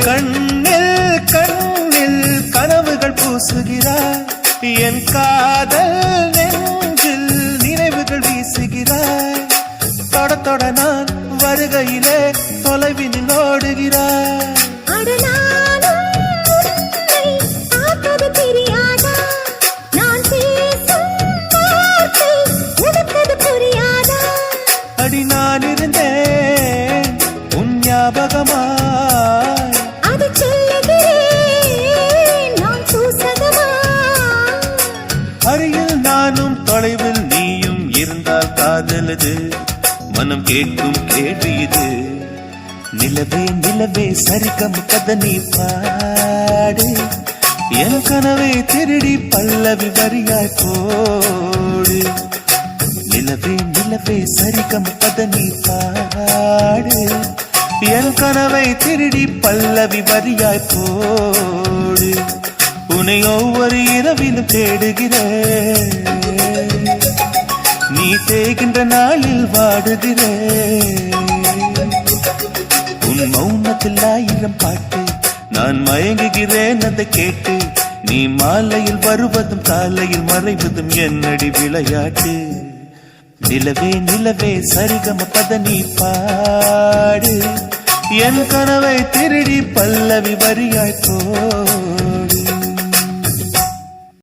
கண்ணில் கண்ணில் கனவுகள் பூசுகிறாய் என் காதல் நெஞ்சில் நினைவுகள் வீசுகிறாய் தொட தொட நான் வருகையிலே தொலைவினில் ஓடுகிறாய் அடி நான் இருந்தேன் உன் ஞாபகமாய் அருகில் நானும் தொலைவில் நீயும் இருந்தால் காதலது மனம் கேட்கும் கேள்வி இது நிலவே நிலவே சரிகம் கதை நீ பாடு என் கனவை திருடி பல்லவி வரியாய் போடு நிலவே நிலவே சரிகம் கதை நீ பாடு என் கனவை திருடி பல்லவி வரியாய் போடு உன்னை ஒவ்வொரு இரவிலும் தேடுகிறேன் நீ தேகின்ற நாளில் வாடுகிறேன் உன் மௌனத்தில் 1000 பாட்டு நான் மயங்குகிறேன் அதை கேட்டு நீ மாலையில் வருவதும் காலையில் மறைவதும் என்னடி விளையாட்டு நிலவே நிலவே சரிகம பத நீ பாடு என் கனவை திருடி பல்லவி வரியாய் போ